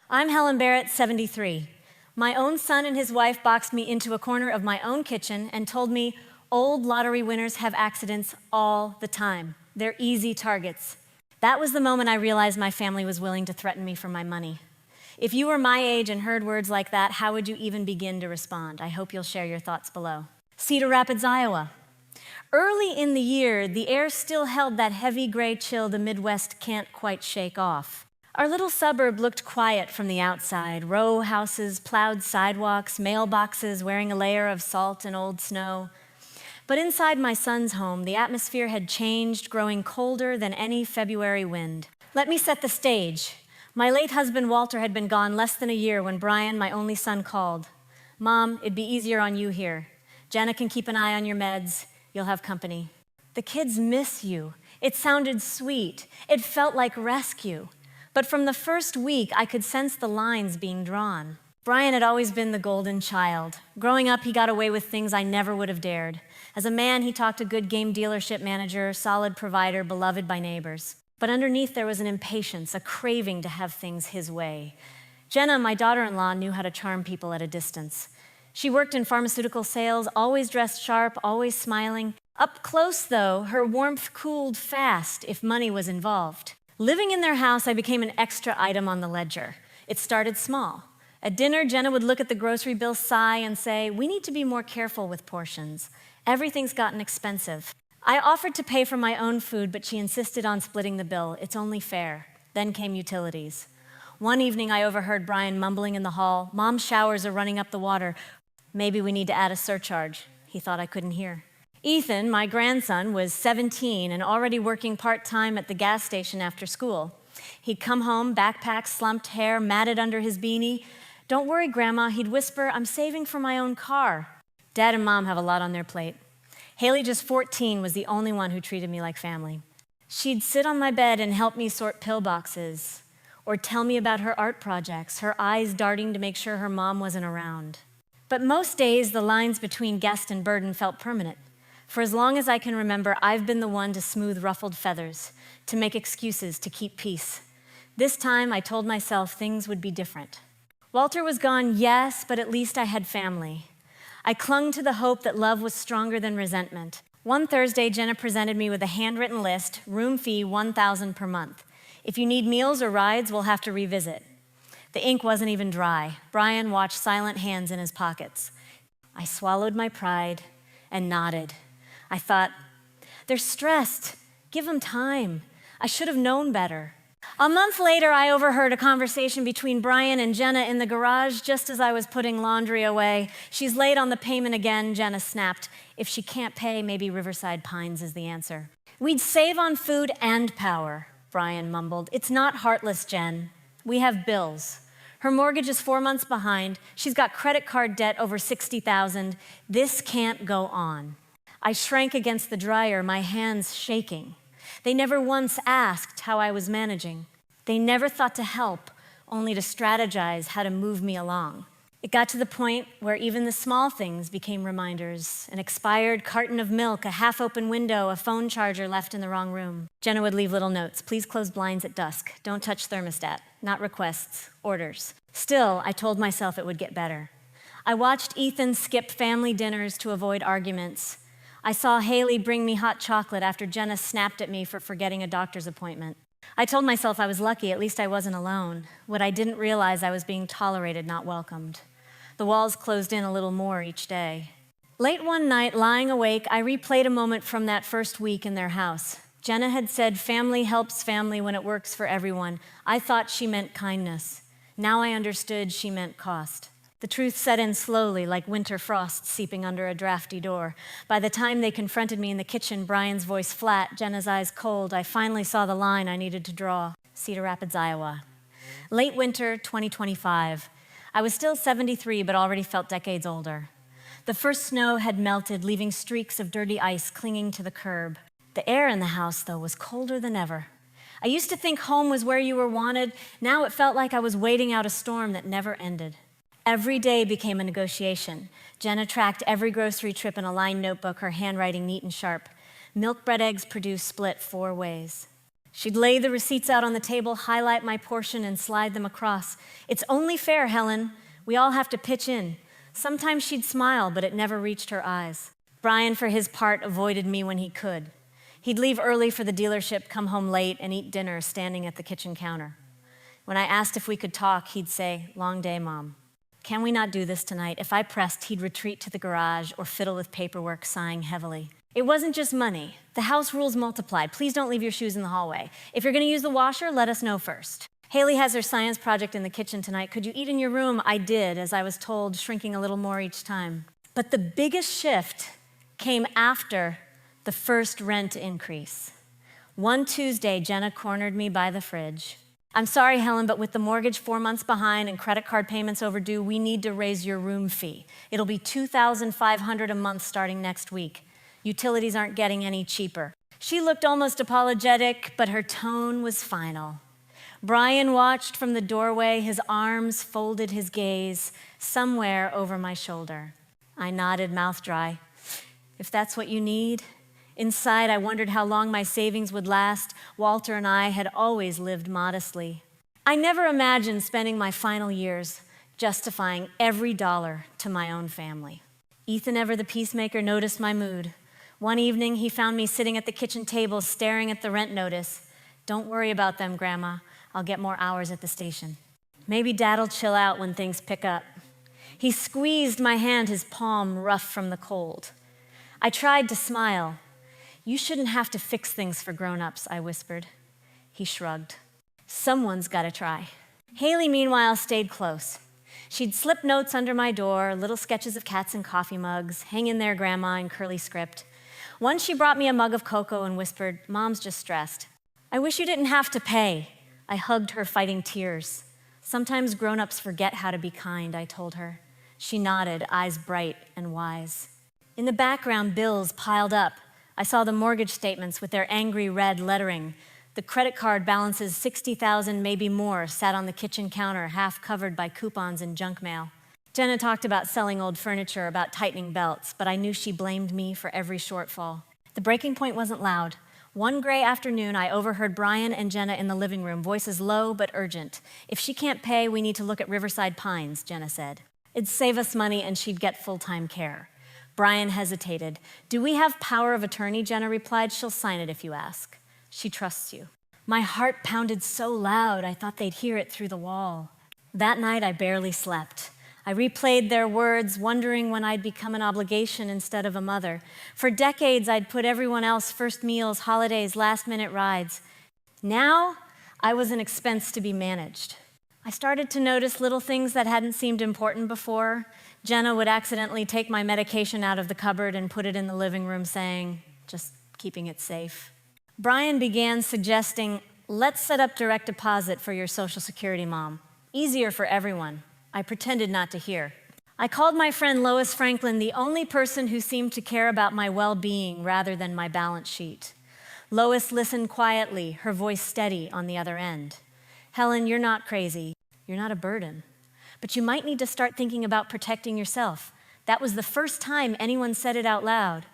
I'm Helen Barrett, 73. My own son and his wife boxed me into a corner of my own kitchen and told me old lottery winners have accidents all the time. They're easy targets. That was the moment I realized my family was willing to threaten me for my money. If you were my age and heard words like that, how would you even begin to respond? I hope you'll share your thoughts below. Cedar Rapids, Iowa. Early in the year, the air still held that heavy gray chill the Midwest can't quite shake off. Our little suburb looked quiet from the outside. Row houses, plowed sidewalks, mailboxes wearing a layer of salt and old snow. But inside my son's home, the atmosphere had changed, growing colder than any February wind. Let me set the stage. My late husband, Walter, had been gone less than a year when Brian, my only son, called. "Mom, it'd be easier on you here. Jenna can keep an eye on your meds. You'll have company." The kids miss you. It sounded sweet. It felt like rescue. But from the first week, I could sense the lines being drawn. Brian had always been the golden child. Growing up, he got away with things I never would have dared. As a man, he talked a good game dealership manager, solid provider, beloved by neighbors. But underneath, there was an impatience, a craving to have things his way. Jenna, my daughter-in-law, knew how to charm people at a distance. She worked in pharmaceutical sales, always dressed sharp, always smiling. Up close, though, her warmth cooled fast if money was involved. Living in their house, I became an extra item on the ledger. It started small. At dinner, Jenna would look at the grocery bill, sigh, and say, "We need to be more careful with portions. Everything's gotten expensive." I offered to pay for my own food, but she insisted on splitting the bill. It's only fair. Then came utilities. One evening, I overheard Brian mumbling in the hall, "Mom's showers are running up the water. Maybe we need to add a surcharge." He thought I couldn't hear. Ethan, my grandson, was 17 and already working part-time at the gas station after school. He'd come home, backpack, slumped hair, matted under his beanie. "Don't worry, Grandma," he'd whisper, "I'm saving for my own car." Dad and Mom have a lot on their plate. Haley, just 14, was the only one who treated me like family. She'd sit on my bed and help me sort pillboxes, or tell me about her art projects, her eyes darting to make sure her mom wasn't around. But most days, the lines between guest and burden felt permanent. For as long as I can remember, I've been the one to smooth ruffled feathers, to make excuses, to keep peace. This time, I told myself things would be different. Walter was gone, yes, but at least I had family. I clung to the hope that love was stronger than resentment. One Thursday, Jenna presented me with a handwritten list, room fee $1,000 per month. If you need meals or rides, we'll have to revisit. The ink wasn't even dry. Brian watched silent hands in his pockets. I swallowed my pride and nodded. I thought, they're stressed. Give them time. I should have known better. A month later, I overheard a conversation between Brian and Jenna in the garage just as I was putting laundry away. "She's late on the payment again," Jenna snapped. "If she can't pay, maybe Riverside Pines is the answer." "We'd save on food and power," Brian mumbled. "It's not heartless, Jen. We have bills. Her mortgage is 4 months behind. She's got credit card debt over $60,000. This can't go on." I shrank against the dryer, my hands shaking. They never once asked how I was managing. They never thought to help, only to strategize how to move me along. It got to the point where even the small things became reminders. An expired carton of milk, a half-open window, a phone charger left in the wrong room. Jenna would leave little notes. "Please close blinds at dusk. Don't touch thermostat." Not requests, orders. Still, I told myself it would get better. I watched Ethan skip family dinners to avoid arguments. I saw Haley bring me hot chocolate after Jenna snapped at me for forgetting a doctor's appointment. I told myself I was lucky, at least I wasn't alone. What I didn't realize, I was being tolerated, not welcomed. The walls closed in a little more each day. Late one night, lying awake, I replayed a moment from that first week in their house. Jenna had said, "Family helps family when it works for everyone." I thought she meant kindness. Now I understood she meant cost. The truth set in slowly, like winter frost seeping under a drafty door. By the time they confronted me in the kitchen, Brian's voice flat, Jenna's eyes cold, I finally saw the line I needed to draw. Cedar Rapids, Iowa. Late winter, 2025. I was still 73, but already felt decades older. The first snow had melted, leaving streaks of dirty ice clinging to the curb. The air in the house, though, was colder than ever. I used to think home was where you were wanted. Now it felt like I was waiting out a storm that never ended. Every day became a negotiation. Jenna tracked every grocery trip in a lined notebook, her handwriting neat and sharp. Milk, bread, eggs, produce, split 4 ways. She'd lay the receipts out on the table, highlight my portion, and slide them across. "It's only fair, Helen. We all have to pitch in." Sometimes she'd smile, but it never reached her eyes. Brian, for his part, avoided me when he could. He'd leave early for the dealership, come home late, and eat dinner standing at the kitchen counter. When I asked if we could talk, he'd say, "Long day, Mom. Can we not do this tonight?" If I pressed, he'd retreat to the garage or fiddle with paperwork, sighing heavily. It wasn't just money. The house rules multiplied. Please don't leave your shoes in the hallway. If you're going to use the washer, let us know first. Haley has her science project in the kitchen tonight. Could you eat in your room? I did, as I was told, shrinking a little more each time. But the biggest shift came after the first rent increase. One Tuesday, Jenna cornered me by the fridge. "I'm sorry, Helen, but with the mortgage 4 months behind and credit card payments overdue, we need to raise your room fee. It'll be $2,500 a month starting next week. Utilities aren't getting any cheaper." She looked almost apologetic, but her tone was final. Brian watched from the doorway, his arms folded, his gaze somewhere over my shoulder. I nodded, mouth dry. "If that's what you need." Inside, I wondered how long my savings would last. Walter and I had always lived modestly. I never imagined spending my final years justifying every dollar to my own family. Ethan, ever the peacemaker, noticed my mood. One evening, he found me sitting at the kitchen table staring at the rent notice. "Don't worry about them, Grandma. I'll get more hours at the station. Maybe Dad'll chill out when things pick up." He squeezed my hand, his palm rough from the cold. I tried to smile. "You shouldn't have to fix things for grown-ups," I whispered. He shrugged. "Someone's got to try." Haley, meanwhile, stayed close. She'd slip notes under my door, little sketches of cats and coffee mugs, "Hang in there, Grandma," in curly script. Once she brought me a mug of cocoa and whispered, "Mom's just stressed." "I wish you didn't have to pay." I hugged her, fighting tears. "Sometimes grown-ups forget how to be kind," I told her. She nodded, eyes bright and wise. In the background, bills piled up. I saw the mortgage statements with their angry red lettering. The credit card balances, $60,000, maybe more, sat on the kitchen counter, half covered by coupons and junk mail. Jenna talked about selling old furniture, about tightening belts, but I knew she blamed me for every shortfall. The breaking point wasn't loud. One gray afternoon, I overheard Brian and Jenna in the living room, voices low but urgent. "If she can't pay, we need to look at Riverside Pines," Jenna said. "It'd save us money and she'd get full-time care." Brian hesitated. "Do we have power of attorney?" Jenna replied. "She'll sign it if you ask. She trusts you." My heart pounded so loud, I thought they'd hear it through the wall. That night, I barely slept. I replayed their words, wondering when I'd become an obligation instead of a mother. For decades, I'd put everyone else first meals, holidays, last-minute rides. Now, I was an expense to be managed. I started to notice little things that hadn't seemed important before. Jenna would accidentally take my medication out of the cupboard and put it in the living room, saying, "Just keeping it safe." Brian began suggesting, "Let's set up direct deposit for your Social Security, Mom. Easier for everyone." I pretended not to hear. I called my friend Lois Franklin, the only person who seemed to care about my well-being rather than my balance sheet. Lois listened quietly, her voice steady on the other end. "Helen, you're not crazy. You're not a burden. But you might need to start thinking about protecting yourself." That was the first time anyone said it out loud.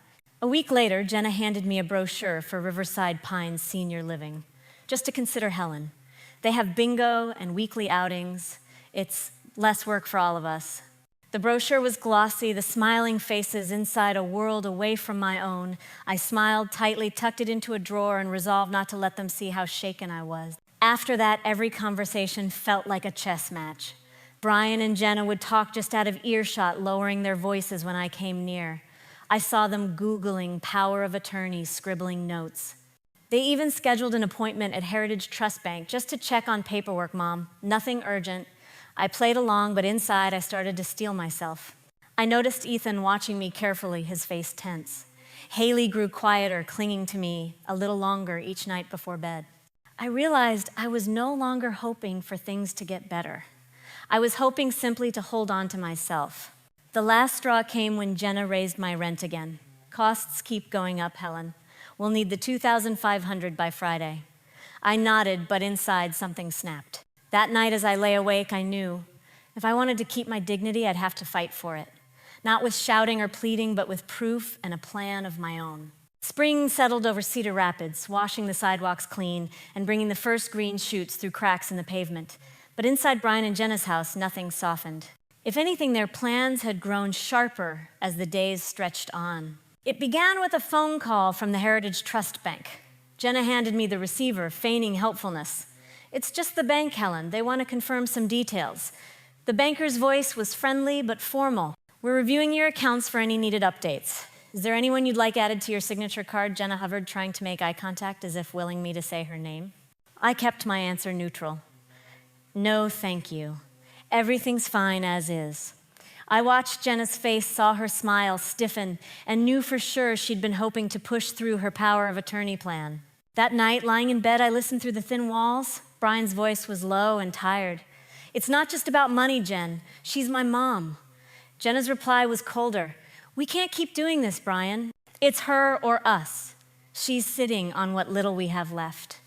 A week later, Jenna handed me a brochure for Riverside Pines Senior Living, just to consider Helen. They have bingo and weekly outings. It's less work for all of us. The brochure was glossy, the smiling faces inside a world away from my own. I smiled tightly, tucked it into a drawer, and resolved not to let them see how shaken I was. After that, every conversation felt like a chess match. Brian and Jenna would talk just out of earshot, lowering their voices when I came near. I saw them Googling power of attorney, scribbling notes. They even scheduled an appointment at Heritage Trust Bank just to check on paperwork, Mom. Nothing urgent. I played along, but inside I started to steel myself. I noticed Ethan watching me carefully, his face tense. Haley grew quieter, clinging to me a little longer each night before bed. I realized I was no longer hoping for things to get better. I was hoping simply to hold on to myself. The last straw came when Jenna raised my rent again. "Costs keep going up, Helen. We'll need the $2,500 by Friday." I nodded, but inside something snapped. That night as I lay awake, I knew if I wanted to keep my dignity, I'd have to fight for it. Not with shouting or pleading, but with proof and a plan of my own. Spring settled over Cedar Rapids, washing the sidewalks clean and bringing the first green shoots through cracks in the pavement. But inside Brian and Jenna's house, nothing softened. If anything, their plans had grown sharper as the days stretched on. It began with a phone call from the Heritage Trust Bank. Jenna handed me the receiver, feigning helpfulness. "It's just the bank, Helen. They want to confirm some details." The banker's voice was friendly but formal. "We're reviewing your accounts for any needed updates. Is there anyone you'd like added to your signature card?" Jenna hovered, trying to make eye contact as if willing me to say her name. I kept my answer neutral. "No, thank you. Everything's fine as is." I watched Jenna's face, saw her smile stiffen, and knew for sure she'd been hoping to push through her power of attorney plan. That night, lying in bed, I listened through the thin walls. Brian's voice was low and tired. "It's not just about money, Jen. She's my mom." Jenna's reply was colder. "We can't keep doing this, Brian. It's her or us. She's sitting on what little we have left."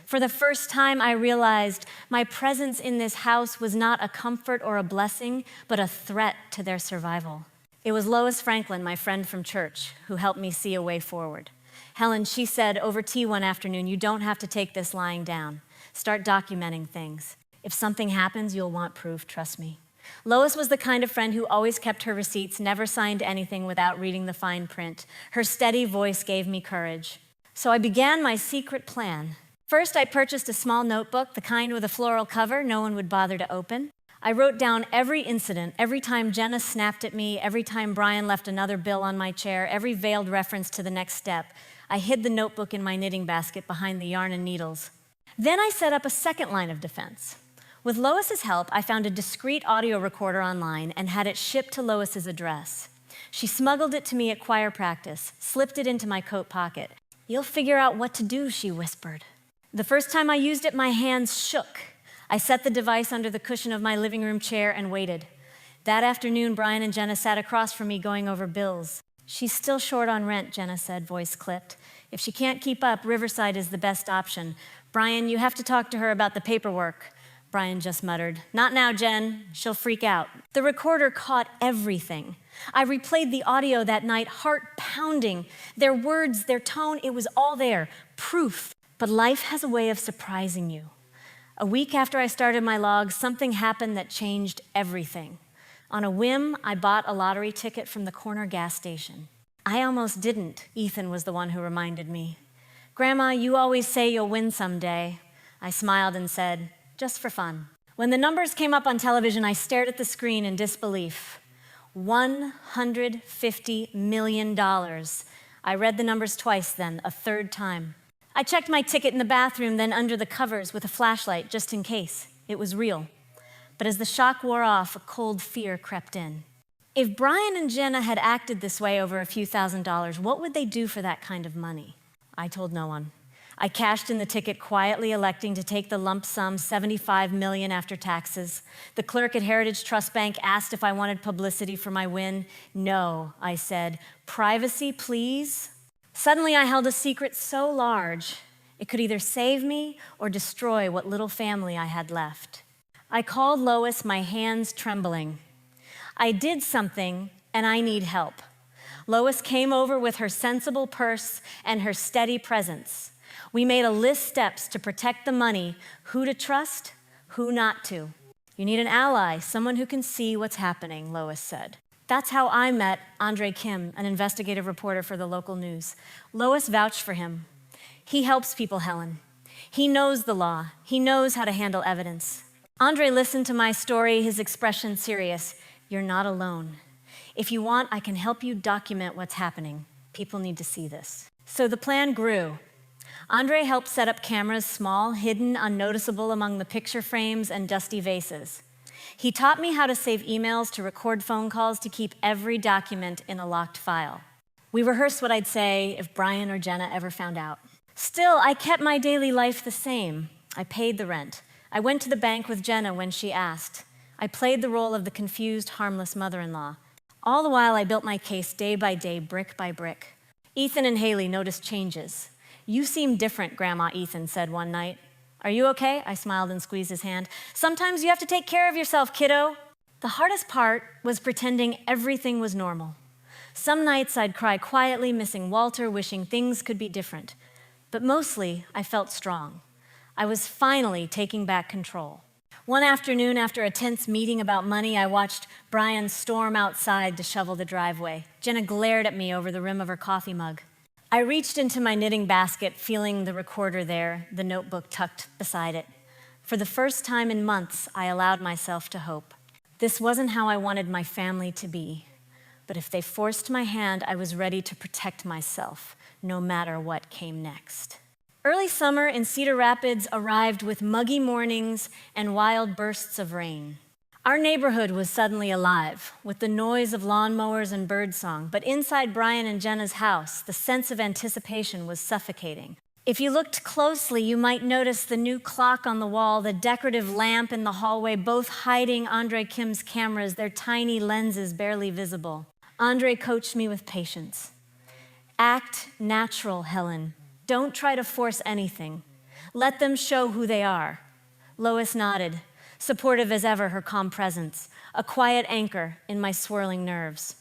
For the first time, I realized my presence in this house was not a comfort or a blessing, but a threat to their survival. It was Lois Franklin, my friend from church, who helped me see a way forward. "Helen," she said over tea one afternoon, "you don't have to take this lying down. Start documenting things. If something happens, you'll want proof, trust me." Lois was the kind of friend who always kept her receipts, never signed anything without reading the fine print. Her steady voice gave me courage. So I began my secret plan. First, I purchased a small notebook, the kind with a floral cover no one would bother to open. I wrote down every incident, every time Jenna snapped at me, every time Brian left another bill on my chair, every veiled reference to the next step. I hid the notebook in my knitting basket behind the yarn and needles. Then I set up a second line of defense. With Lois's help, I found a discreet audio recorder online and had it shipped to Lois's address. She smuggled it to me at choir practice, slipped it into my coat pocket. "You'll figure out what to do," she whispered. The first time I used it, my hands shook. I set the device under the cushion of my living room chair and waited. That afternoon, Brian and Jenna sat across from me going over bills. "She's still short on rent," Jenna said, voice clipped. "If she can't keep up, Riverside is the best option. Brian, you have to talk to her about the paperwork." Brian just muttered, "Not now, Jen. She'll freak out." The recorder caught everything. I replayed the audio that night, heart pounding. Their words, their tone, it was all there. Proof. But life has a way of surprising you. A week after I started my log, something happened that changed everything. On a whim, I bought a lottery ticket from the corner gas station. I almost didn't. Ethan was the one who reminded me. "Grandma, you always say you'll win someday." I smiled and said, "Just for fun." When the numbers came up on television, I stared at the screen in disbelief. $150 million. I read the numbers twice then, a third time. I checked my ticket in the bathroom, then under the covers with a flashlight, just in case. It was real. But as the shock wore off, a cold fear crept in. If Brian and Jenna had acted this way over a few $1,000s, what would they do for that kind of money? I told no one. I cashed in the ticket quietly, electing to take the lump sum, $75 million after taxes. The clerk at Heritage Trust Bank asked if I wanted publicity for my win. "No," I said. "Privacy, please." Suddenly, I held a secret so large, it could either save me or destroy what little family I had left. I called Lois, my hands trembling. "I did something, and I need help." Lois came over with her sensible purse and her steady presence. We made a list steps to protect the money, who to trust, who not to. "You need an ally, someone who can see what's happening," Lois said. That's how I met Andre Kim, an investigative reporter for the local news. Lois vouched for him. "He helps people, Helen. He knows the law. He knows how to handle evidence." Andre listened to my story, his expression serious. "You're not alone. If you want, I can help you document what's happening. People need to see this." So the plan grew. Andre helped set up cameras, small, hidden, unnoticeable among the picture frames and dusty vases. He taught me how to save emails, to record phone calls, to keep every document in a locked file. We rehearsed what I'd say if Brian or Jenna ever found out. Still, I kept my daily life the same. I paid the rent. I went to the bank with Jenna when she asked. I played the role of the confused, harmless mother-in-law. All the while, I built my case day by day, brick by brick. Ethan and Haley noticed changes. "You seem different, Grandma," Ethan said one night. "Are you okay?" I smiled and squeezed his hand. "Sometimes you have to take care of yourself, kiddo." The hardest part was pretending everything was normal. Some nights I'd cry quietly, missing Walter, wishing things could be different. But mostly, I felt strong. I was finally taking back control. One afternoon, after a tense meeting about money, I watched Brian storm outside to shovel the driveway. Jenna glared at me over the rim of her coffee mug. I reached into my knitting basket, feeling the recorder there, the notebook tucked beside it. For the first time in months, I allowed myself to hope. This wasn't how I wanted my family to be, but if they forced my hand, I was ready to protect myself, no matter what came next. Early summer in Cedar Rapids arrived with muggy mornings and wild bursts of rain. Our neighborhood was suddenly alive, with the noise of lawnmowers and birdsong, but inside Brian and Jenna's house, the sense of anticipation was suffocating. If you looked closely, you might notice the new clock on the wall, the decorative lamp in the hallway, both hiding Andre Kim's cameras, their tiny lenses barely visible. Andre coached me with patience. Act natural, Helen. Don't try to force anything. Let them show who they are. Lois nodded, supportive as ever, her calm presence, a quiet anchor in my swirling nerves.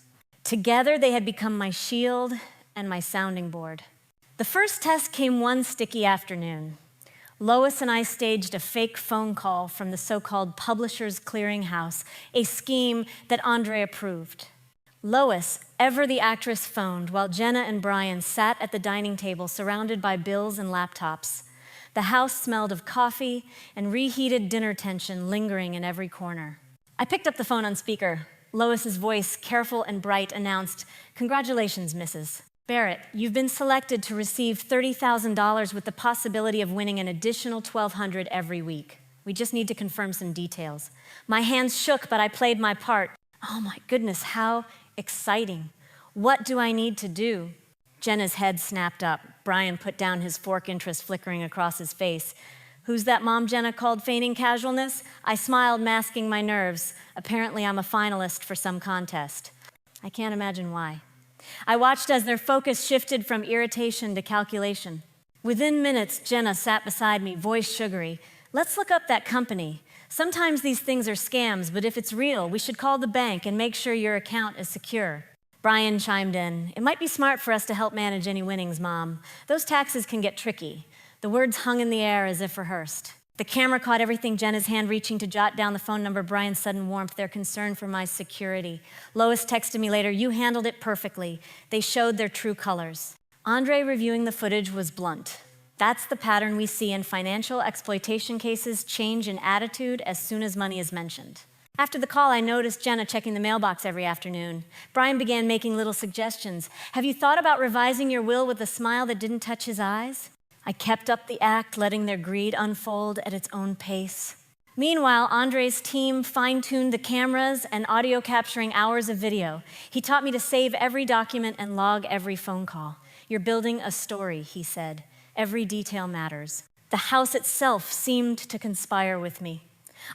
Together, they had become my shield and my sounding board. The first test came one sticky afternoon. Lois and I staged a fake phone call from the so-called Publishers Clearinghouse, a scheme that Andre approved. Lois, ever the actress, phoned while Jenna and Brian sat at the dining table surrounded by bills and laptops. The house smelled of coffee and reheated dinner tension lingering in every corner. I picked up the phone on speaker. Lois's voice, careful and bright, announced, "Congratulations, Mrs. Barrett, you've been selected to receive $30,000 with the possibility of winning an additional $1,200 every week. We just need to confirm some details." My hands shook, but I played my part. Oh my goodness, how exciting. What do I need to do? Jenna's head snapped up. Brian put down his fork, interest flickering across his face. "Who's that mom Jenna called feigning casualness?" I smiled, masking my nerves. Apparently, I'm a finalist for some contest. I can't imagine why. I watched as their focus shifted from irritation to calculation. Within minutes, Jenna sat beside me, voice sugary. "Let's look up that company. Sometimes these things are scams, but if it's real, we should call the bank and make sure your account is secure." Brian chimed in. "It might be smart for us to help manage any winnings, Mom. Those taxes can get tricky." The words hung in the air as if rehearsed. The camera caught everything, Jenna's hand reaching to jot down the phone number, Brian's sudden warmth, their concern for my security. Lois texted me later, "You handled it perfectly. They showed their true colors." Andre, reviewing the footage, was blunt. "That's the pattern we see in financial exploitation cases, change in attitude as soon as money is mentioned." After the call, I noticed Jenna checking the mailbox every afternoon. Brian began making little suggestions. "Have you thought about revising your will with a smile that didn't touch his eyes?" I kept up the act, letting their greed unfold at its own pace. Meanwhile, Andre's team fine-tuned the cameras and audio capturing hours of video. He taught me to save every document and log every phone call. "You're building a story," he said. "Every detail matters." The house itself seemed to conspire with me.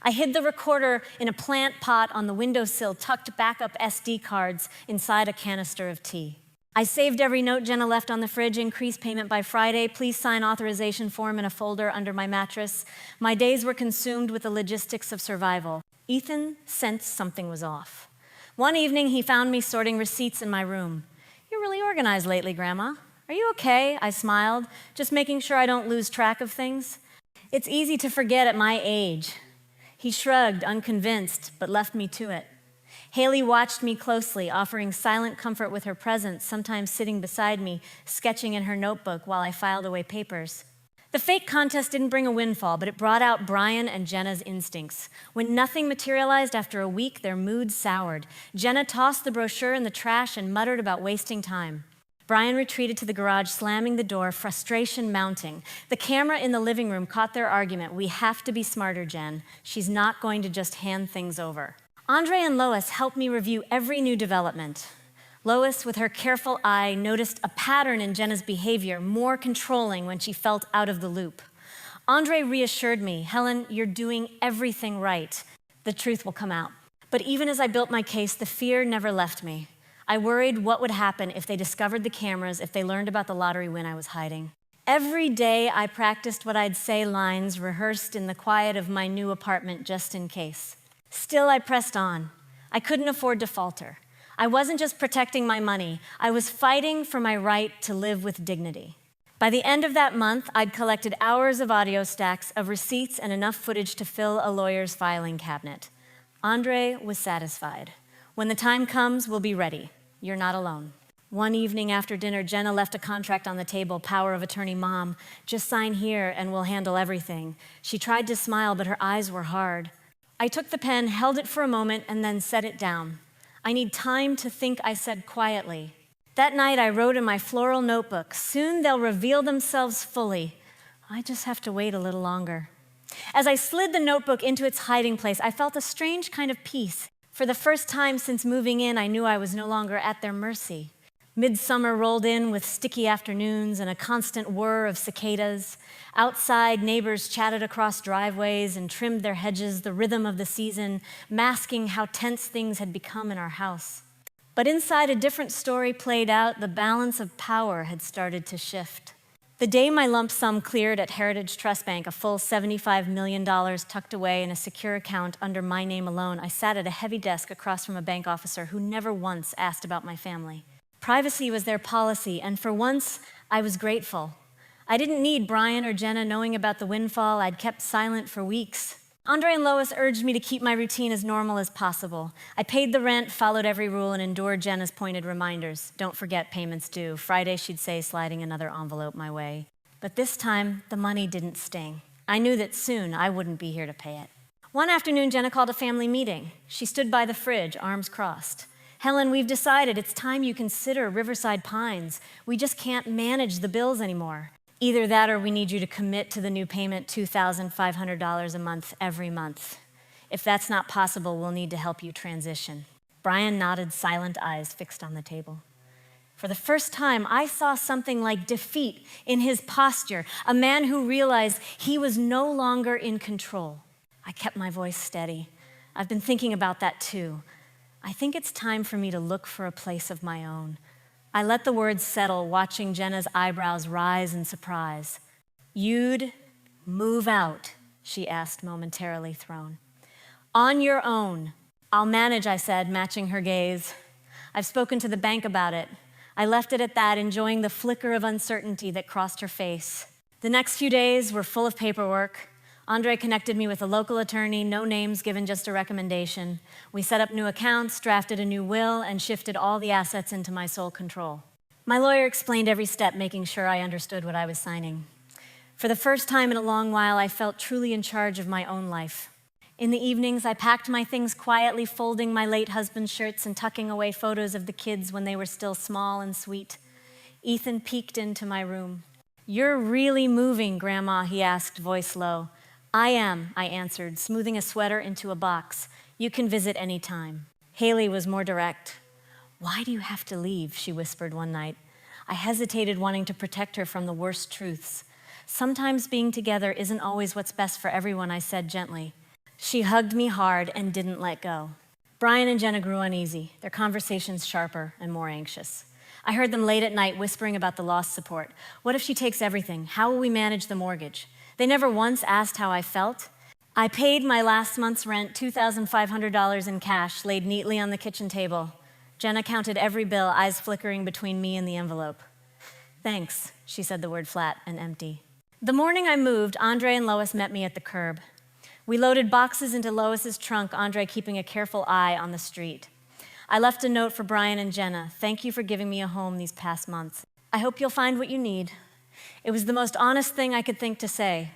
I hid the recorder in a plant pot on the windowsill, tucked backup SD cards inside a canister of tea. I saved every note Jenna left on the fridge, increased payment by Friday, please sign authorization form in a folder under my mattress. My days were consumed with the logistics of survival. Ethan sensed something was off. One evening, he found me sorting receipts in my room. "You're really organized lately, Grandma. Are you okay?" I smiled, just making sure I don't lose track of things. "It's easy to forget at my age." He shrugged, unconvinced, but left me to it. Haley watched me closely, offering silent comfort with her presence, sometimes sitting beside me, sketching in her notebook while I filed away papers. The fake contest didn't bring a windfall, but it brought out Brian and Jenna's instincts. When nothing materialized after a week, their mood soured. Jenna tossed the brochure in the trash and muttered about wasting time. Brian retreated to the garage, slamming the door, frustration mounting. The camera in the living room caught their argument. "We have to be smarter, Jen. She's not going to just hand things over." Andre and Lois helped me review every new development. Lois, with her careful eye, noticed a pattern in Jenna's behavior, more controlling when she felt out of the loop. Andre reassured me, "Helen, you're doing everything right. The truth will come out." But even as I built my case, the fear never left me. I worried what would happen if they discovered the cameras, if they learned about the lottery win I was hiding. Every day I practiced what I'd say lines rehearsed in the quiet of my new apartment just in case. Still, I pressed on. I couldn't afford to falter. I wasn't just protecting my money, I was fighting for my right to live with dignity. By the end of that month, I'd collected hours of audio stacks of receipts and enough footage to fill a lawyer's filing cabinet. Andre was satisfied. When the time comes, we'll be ready. You're not alone. One evening after dinner, Jenna left a contract on the table, power of attorney mom. Just sign here and we'll handle everything. She tried to smile, but her eyes were hard. I took the pen, held it for a moment, and then set it down. I need time to think, I said quietly. That night I wrote in my floral notebook, soon they'll reveal themselves fully. I just have to wait a little longer. As I slid the notebook into its hiding place, I felt a strange kind of peace. For the first time since moving in, I knew I was no longer at their mercy. Midsummer rolled in with sticky afternoons and a constant whir of cicadas. Outside, neighbors chatted across driveways and trimmed their hedges, the rhythm of the season, masking how tense things had become in our house. But inside, a different story played out. The balance of power had started to shift. The day my lump sum cleared at Heritage Trust Bank, a full $75 million tucked away in a secure account under my name alone, I sat at a heavy desk across from a bank officer who never once asked about my family. Privacy was their policy, and for once, I was grateful. I didn't need Brian or Jenna knowing about the windfall. I'd kept silent for weeks. Andre and Lois urged me to keep my routine as normal as possible. I paid the rent, followed every rule, and endured Jenna's pointed reminders. Don't forget payments due. Friday, she'd say, sliding another envelope my way. But this time, the money didn't sting. I knew that soon I wouldn't be here to pay it. One afternoon, Jenna called a family meeting. She stood by the fridge, arms crossed. Helen, we've decided it's time you consider Riverside Pines. We just can't manage the bills anymore. Either that or we need you to commit to the new payment, $2,500 a month every month. If that's not possible, we'll need to help you transition. Brian nodded, silent eyes fixed on the table. For the first time, I saw something like defeat in his posture, a man who realized he was no longer in control. I kept my voice steady. I've been thinking about that too. I think it's time for me to look for a place of my own. I let the words settle, watching Jenna's eyebrows rise in surprise. You'd move out, she asked, momentarily thrown. On your own. I'll manage, I said, matching her gaze. I've spoken to the bank about it. I left it at that, enjoying the flicker of uncertainty that crossed her face. The next few days were full of paperwork. Andre connected me with a local attorney, no names given, just a recommendation. We set up new accounts, drafted a new will, and shifted all the assets into my sole control. My lawyer explained every step, making sure I understood what I was signing. For the first time in a long while, I felt truly in charge of my own life. In the evenings, I packed my things quietly, folding my late husband's shirts and tucking away photos of the kids when they were still small and sweet. Ethan peeked into my room. You're really moving, Grandma, he asked, voice low. I am, I answered, smoothing a sweater into a box. You can visit any time. Haley was more direct. Why do you have to leave? She whispered one night. I hesitated, wanting to protect her from the worst truths. Sometimes being together isn't always what's best for everyone, I said gently. She hugged me hard and didn't let go. Brian and Jenna grew uneasy, their conversations sharper and more anxious. I heard them late at night whispering about the loss support. What if she takes everything? How will we manage the mortgage? They never once asked how I felt. I paid my last month's rent, $2,500 in cash, laid neatly on the kitchen table. Jenna counted every bill, eyes flickering between me and the envelope. Thanks, she said the word flat and empty. The morning I moved, Andre and Lois met me at the curb. We loaded boxes into Lois's trunk, Andre keeping a careful eye on the street. I left a note for Brian and Jenna. Thank you for giving me a home these past months. I hope you'll find what you need. It was the most honest thing I could think to say.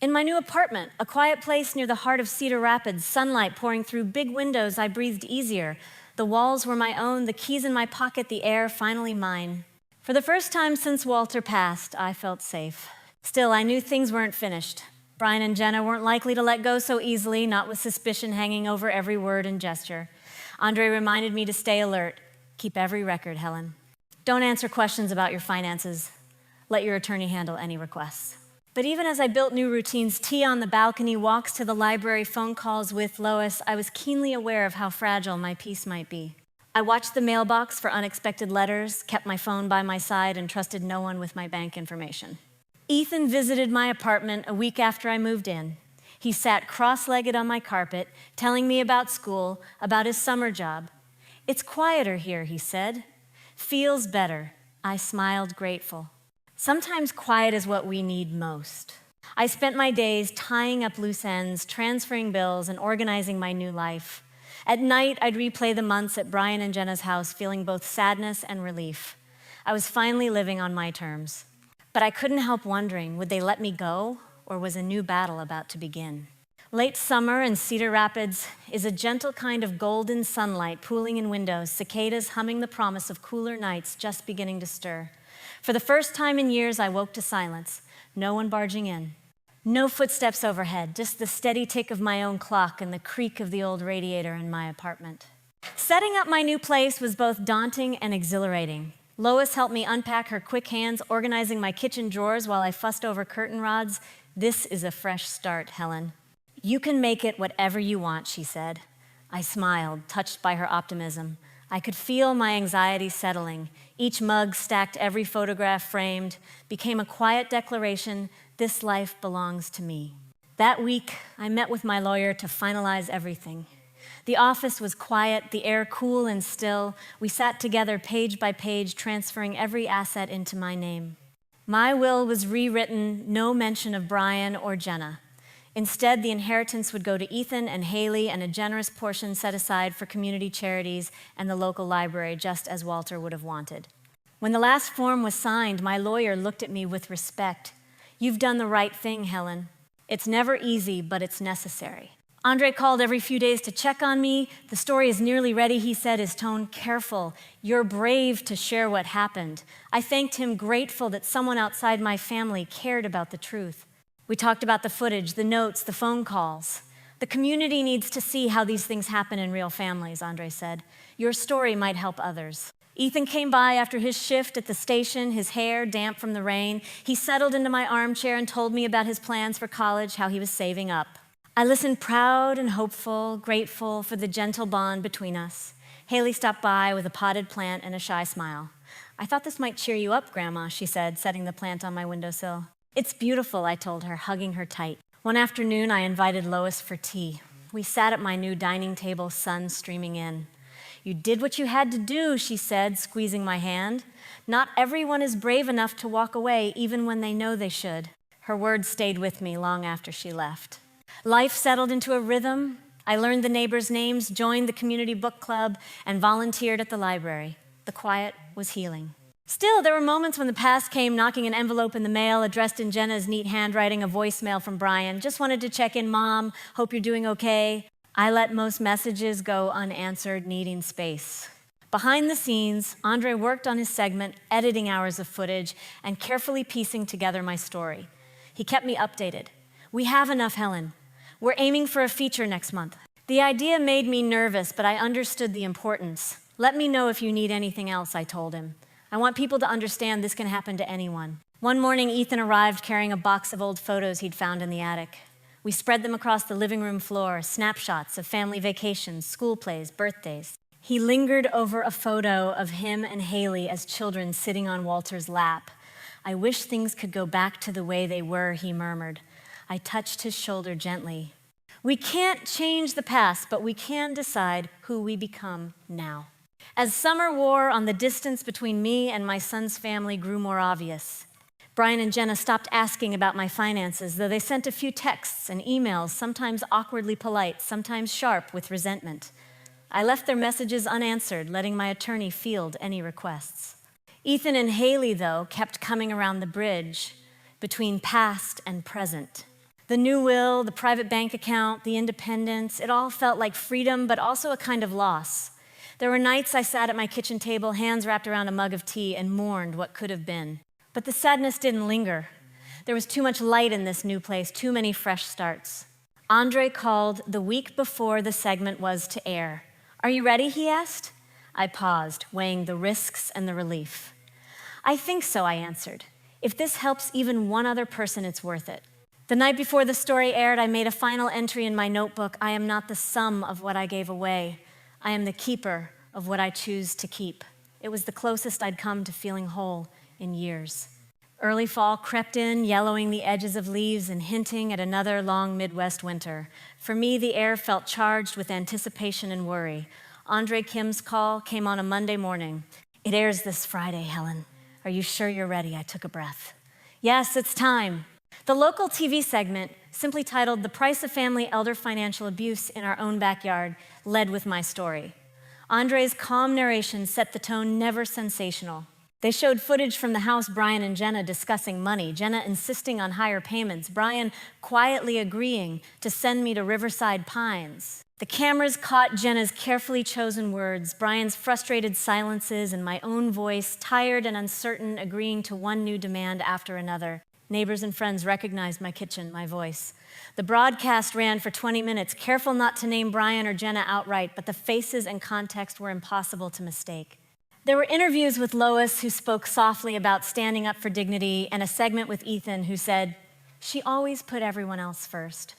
In my new apartment, a quiet place near the heart of Cedar Rapids, sunlight pouring through big windows, I breathed easier. The walls were my own, the keys in my pocket, the air finally mine. For the first time since Walter passed, I felt safe. Still, I knew things weren't finished. Brian and Jenna weren't likely to let go so easily, not with suspicion hanging over every word and gesture. Andre reminded me to stay alert. Keep every record, Helen. Don't answer questions about your finances. Let your attorney handle any requests. But even as I built new routines, tea on the balcony, walks to the library, phone calls with Lois, I was keenly aware of how fragile my peace might be. I watched the mailbox for unexpected letters, kept my phone by my side, and trusted no one with my bank information. Ethan visited my apartment a week after I moved in. He sat cross-legged on my carpet, telling me about school, about his summer job. "It's quieter here," he said. "Feels better." I smiled, grateful. Sometimes quiet is what we need most. I spent my days tying up loose ends, transferring bills, and organizing my new life. At night, I'd replay the months at Brian and Jenna's house, feeling both sadness and relief. I was finally living on my terms. But I couldn't help wondering, would they let me go, or was a new battle about to begin? Late summer in Cedar Rapids is a gentle kind of golden sunlight pooling in windows, cicadas humming the promise of cooler nights just beginning to stir. For the first time in years, I woke to silence, no one barging in. No footsteps overhead, just the steady tick of my own clock and the creak of the old radiator in my apartment. Setting up my new place was both daunting and exhilarating. Lois helped me unpack her quick hands, organizing my kitchen drawers while I fussed over curtain rods. "This is a fresh start, Helen." "You can make it whatever you want," she said. I smiled, touched by her optimism. I could feel my anxiety settling. Each mug stacked, every photograph framed, became a quiet declaration: this life belongs to me. That week, I met with my lawyer to finalize everything. The office was quiet, the air cool and still. We sat together page by page, transferring every asset into my name. My will was rewritten, no mention of Brian or Jenna. Instead, the inheritance would go to Ethan and Haley, and a generous portion set aside for community charities and the local library, just as Walter would have wanted. When the last form was signed, my lawyer looked at me with respect. "You've done the right thing, Helen. It's never easy, but it's necessary." Andre called every few days to check on me. "The story is nearly ready," he said, his tone careful. "You're brave to share what happened." I thanked him, grateful that someone outside my family cared about the truth. We talked about the footage, the notes, the phone calls. "The community needs to see how these things happen in real families," Andre said. "Your story might help others." Ethan came by after his shift at the station, his hair damp from the rain. He settled into my armchair and told me about his plans for college, how he was saving up. I listened, proud and hopeful, grateful for the gentle bond between us. Haley stopped by with a potted plant and a shy smile. "I thought this might cheer you up, Grandma," she said, setting the plant on my windowsill. "It's beautiful," I told her, hugging her tight. One afternoon, I invited Lois for tea. We sat at my new dining table, sun streaming in. "You did what you had to do," she said, squeezing my hand. "Not everyone is brave enough to walk away, even when they know they should." Her words stayed with me long after she left. Life settled into a rhythm. I learned the neighbors' names, joined the community book club, and volunteered at the library. The quiet was healing. Still, there were moments when the past came, knocking an envelope in the mail, addressed in Jenna's neat handwriting, a voicemail from Brian. "Just wanted to check in, Mom. Hope you're doing okay." I let most messages go unanswered, needing space. Behind the scenes, Andre worked on his segment, editing hours of footage, and carefully piecing together my story. He kept me updated. "We have enough, Helen. We're aiming for a feature next month." The idea made me nervous, but I understood the importance. "Let me know if you need anything else," I told him. "I want people to understand this can happen to anyone." One morning, Ethan arrived carrying a box of old photos he'd found in the attic. We spread them across the living room floor, snapshots of family vacations, school plays, birthdays. He lingered over a photo of him and Haley as children sitting on Walter's lap. "I wish things could go back to the way they were," he murmured. I touched his shoulder gently. We can't change the past, but we can decide who we become now. As summer wore on, the distance between me and my son's family grew more obvious. Brian and Jenna stopped asking about my finances, though they sent a few texts and emails, sometimes awkwardly polite, sometimes sharp with resentment. I left their messages unanswered, letting my attorney field any requests. Ethan and Haley, though, kept coming around the bridge between past and present. The new will, the private bank account, the independence, it all felt like freedom, but also a kind of loss. There were nights I sat at my kitchen table, hands wrapped around a mug of tea, and mourned what could have been. But the sadness didn't linger. There was too much light in this new place, too many fresh starts. Andre called the week before the segment was to air. "Are you ready?" he asked. I paused, weighing the risks and the relief. "I think so," I answered. "If this helps even one other person, it's worth it." The night before the story aired, I made a final entry in my notebook. "I am not the sum of what I gave away. I am the keeper of what I choose to keep." It was the closest I'd come to feeling whole in years. Early fall crept in, yellowing the edges of leaves and hinting at another long Midwest winter. For me, the air felt charged with anticipation and worry. Andre Kim's call came on a Monday morning. "It airs this Friday, Helen. Are you sure you're ready?" I took a breath. "Yes, it's time." The local TV segment, simply titled "The Price of Family Elder Financial Abuse in Our Own Backyard," led with my story. Andre's calm narration set the tone, never sensational. They showed footage from the house Brian and Jenna discussing money, Jenna insisting on higher payments, Brian quietly agreeing to send me to Riverside Pines. The cameras caught Jenna's carefully chosen words, Brian's frustrated silences, and my own voice, tired and uncertain, agreeing to one new demand after another. Neighbors and friends recognized my kitchen, my voice. The broadcast ran for 20 minutes, careful not to name Brian or Jenna outright, but the faces and context were impossible to mistake. There were interviews with Lois, who spoke softly about standing up for dignity, and a segment with Ethan, who said, "She always put everyone else first.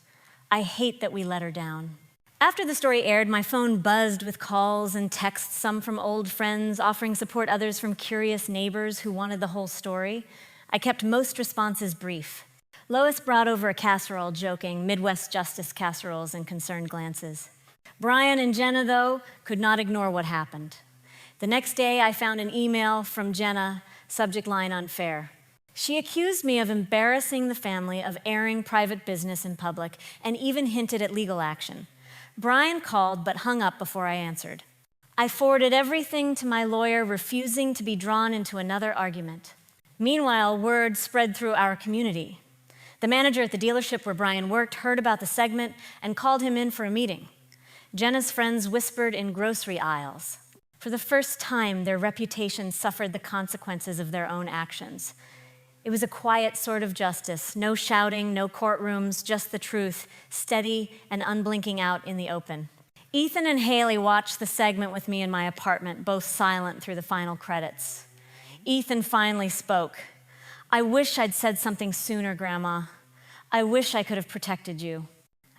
I hate that we let her down." After the story aired, my phone buzzed with calls and texts, some from old friends offering support, others from curious neighbors who wanted the whole story. I kept most responses brief. Lois brought over a casserole, joking, Midwest Justice casseroles and concerned glances. Brian and Jenna, though, could not ignore what happened. The next day, I found an email from Jenna, subject line unfair. She accused me of embarrassing the family, of airing private business in public, and even hinted at legal action. Brian called but hung up before I answered. I forwarded everything to my lawyer, refusing to be drawn into another argument. Meanwhile, word spread through our community. The manager at the dealership where Brian worked heard about the segment and called him in for a meeting. Jenna's friends whispered in grocery aisles. For the first time, their reputation suffered the consequences of their own actions. It was a quiet sort of justice, no shouting, no courtrooms, just the truth, steady and unblinking out in the open. Ethan and Haley watched the segment with me in my apartment, both silent through the final credits. Ethan finally spoke. "I wish I'd said something sooner, Grandma. I wish I could have protected you."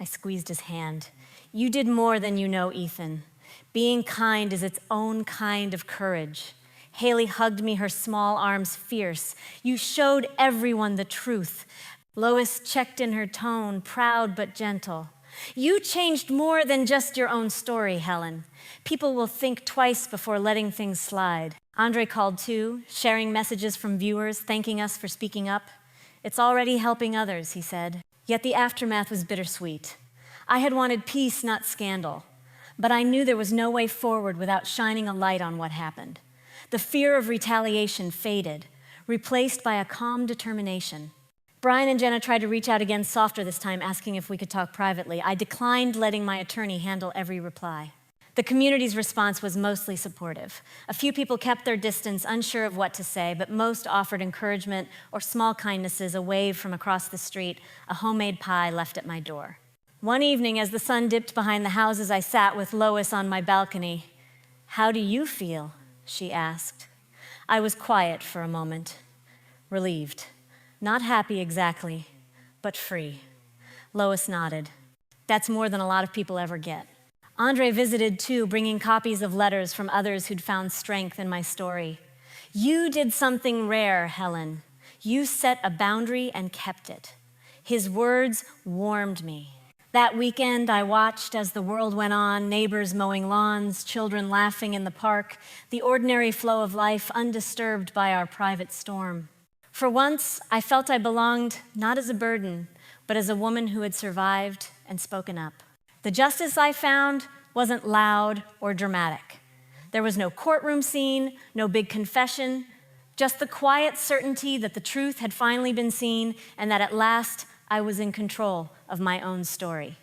I squeezed his hand. "You did more than you know, Ethan. Being kind is its own kind of courage." Haley hugged me, her small arms fierce. "You showed everyone the truth." Lois checked in her tone, proud but gentle. "You changed more than just your own story, Helen. People will think twice before letting things slide." Andre called too, sharing messages from viewers, thanking us for speaking up. "It's already helping others," he said. Yet the aftermath was bittersweet. I had wanted peace, not scandal. But I knew there was no way forward without shining a light on what happened. The fear of retaliation faded, replaced by a calm determination. Brian and Jenna tried to reach out again, softer this time, asking if we could talk privately. I declined letting my attorney handle every reply. The community's response was mostly supportive. A few people kept their distance, unsure of what to say, but most offered encouragement or small kindnesses, a wave from across the street, a homemade pie left at my door. One evening, as the sun dipped behind the houses, I sat with Lois on my balcony. "How do you feel?" she asked. I was quiet for a moment, relieved. Not happy exactly, but free. Lois nodded. "That's more than a lot of people ever get." Andre visited too, bringing copies of letters from others who'd found strength in my story. "You did something rare, Helen. You set a boundary and kept it." His words warmed me. That weekend, I watched as the world went on, neighbors mowing lawns, children laughing in the park, the ordinary flow of life undisturbed by our private storm. For once, I felt I belonged not as a burden, but as a woman who had survived and spoken up. The justice I found wasn't loud or dramatic. There was no courtroom scene, no big confession, just the quiet certainty that the truth had finally been seen and that at last I was in control of my own story.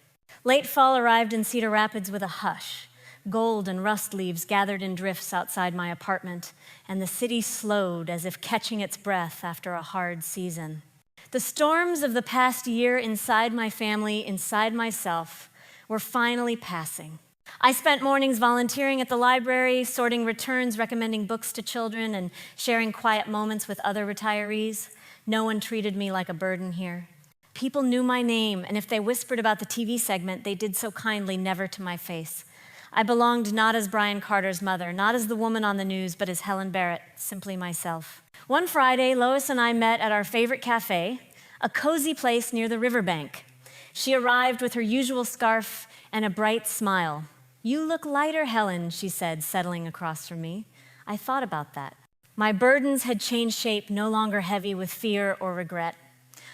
Late fall arrived in Cedar Rapids with a hush. Gold and rust leaves gathered in drifts outside my apartment, and the city slowed as if catching its breath after a hard season. The storms of the past year inside my family, inside myself, were finally passing. I spent mornings volunteering at the library, sorting returns, recommending books to children, and sharing quiet moments with other retirees. No one treated me like a burden here. People knew my name, and if they whispered about the TV segment, they did so kindly, never to my face. I belonged not as Brian Carter's mother, not as the woman on the news, but as Helen Barrett, simply myself. One Friday, Lois and I met at our favorite cafe, a cozy place near the riverbank. She arrived with her usual scarf and a bright smile. "You look lighter, Helen," she said, settling across from me. I thought about that. My burdens had changed shape, no longer heavy with fear or regret.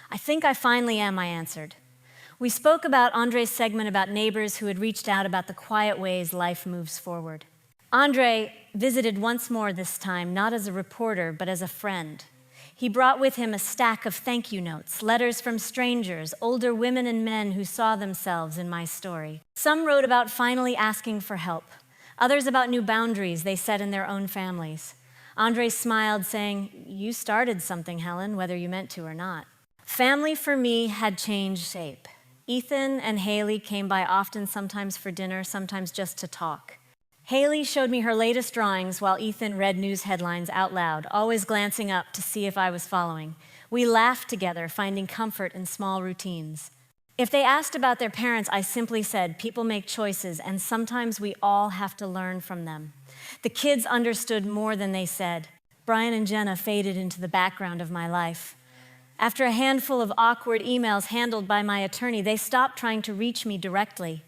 "I think I finally am," I answered. We spoke about Andre's segment about neighbors who had reached out about the quiet ways life moves forward. Andre visited once more this time, not as a reporter, but as a friend. He brought with him a stack of thank you notes, letters from strangers, older women and men who saw themselves in my story. Some wrote about finally asking for help, others about new boundaries they set in their own families. Andre smiled, saying, "You started something, Helen, whether you meant to or not." Family for me had changed shape. Ethan and Haley came by often, sometimes for dinner, sometimes just to talk. Haley showed me her latest drawings while Ethan read news headlines out loud, always glancing up to see if I was following. We laughed together, finding comfort in small routines. If they asked about their parents, I simply said, people make choices, and sometimes we all have to learn from them. The kids understood more than they said. Brian and Jenna faded into the background of my life. After a handful of awkward emails handled by my attorney, they stopped trying to reach me directly.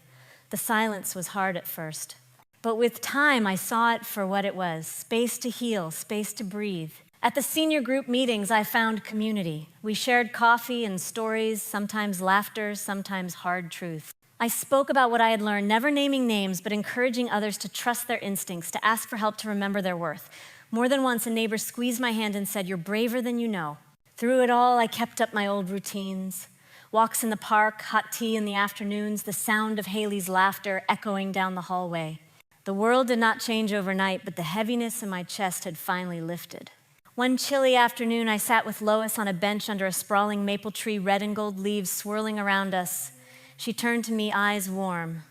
The silence was hard at first. But with time, I saw it for what it was, space to heal, space to breathe. At the senior group meetings, I found community. We shared coffee and stories, sometimes laughter, sometimes hard truth. I spoke about what I had learned, never naming names, but encouraging others to trust their instincts, to ask for help, to remember their worth. More than once, a neighbor squeezed my hand and said, "You're braver than you know." Through it all, I kept up my old routines. Walks in the park, hot tea in the afternoons, the sound of Haley's laughter echoing down the hallway. The world did not change overnight, but the heaviness in my chest had finally lifted. One chilly afternoon, I sat with Lois on a bench under a sprawling maple tree, red and gold leaves swirling around us. She turned to me, eyes warm.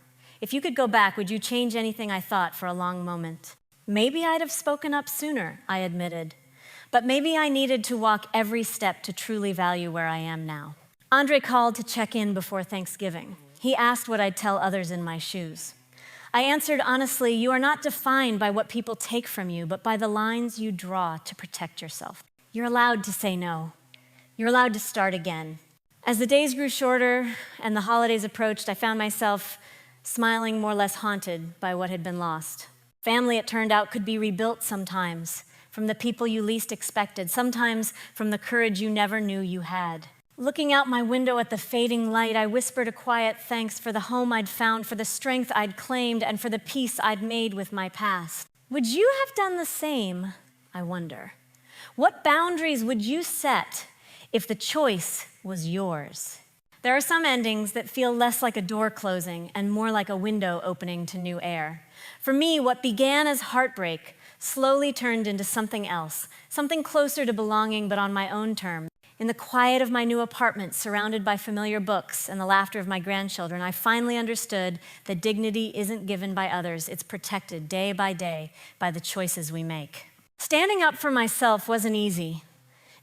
"If you could go back, would you change anything I thought?" For a long moment. "Maybe I'd have spoken up sooner," I admitted. But maybe I needed to walk every step to truly value where I am now. Andre called to check in before Thanksgiving. He asked what I'd tell others in my shoes. I answered honestly, "You are not defined by what people take from you, but by the lines you draw to protect yourself. You're allowed to say no. You're allowed to start again." As the days grew shorter and the holidays approached, I found myself smiling, more or less haunted by what had been lost. Family, it turned out, could be rebuilt sometimes, from the people you least expected, sometimes from the courage you never knew you had. Looking out my window at the fading light, I whispered a quiet thanks for the home I'd found, for the strength I'd claimed, and for the peace I'd made with my past. Would you have done the same, I wonder? What boundaries would you set if the choice was yours? There are some endings that feel less like a door closing and more like a window opening to new air. For me, what began as heartbreak slowly turned into something else, something closer to belonging but on my own terms. In the quiet of my new apartment, surrounded by familiar books and the laughter of my grandchildren, I finally understood that dignity isn't given by others, it's protected day by day by the choices we make. Standing up for myself wasn't easy.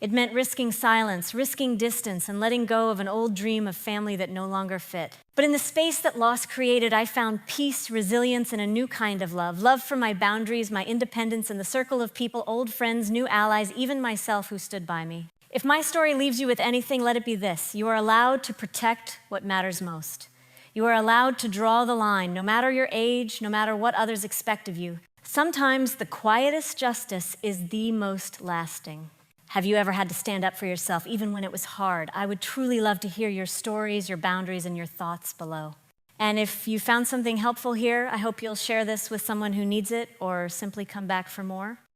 It meant risking silence, risking distance, and letting go of an old dream of family that no longer fit. But in the space that loss created, I found peace, resilience, and a new kind of love. Love for my boundaries, my independence, and the circle of people, old friends, new allies, even myself who stood by me. If my story leaves you with anything, let it be this: you are allowed to protect what matters most. You are allowed to draw the line, no matter your age, no matter what others expect of you. Sometimes the quietest justice is the most lasting. Have you ever had to stand up for yourself, even when it was hard? I would truly love to hear your stories, your boundaries, and your thoughts below. And if you found something helpful here, I hope you'll share this with someone who needs it or simply come back for more.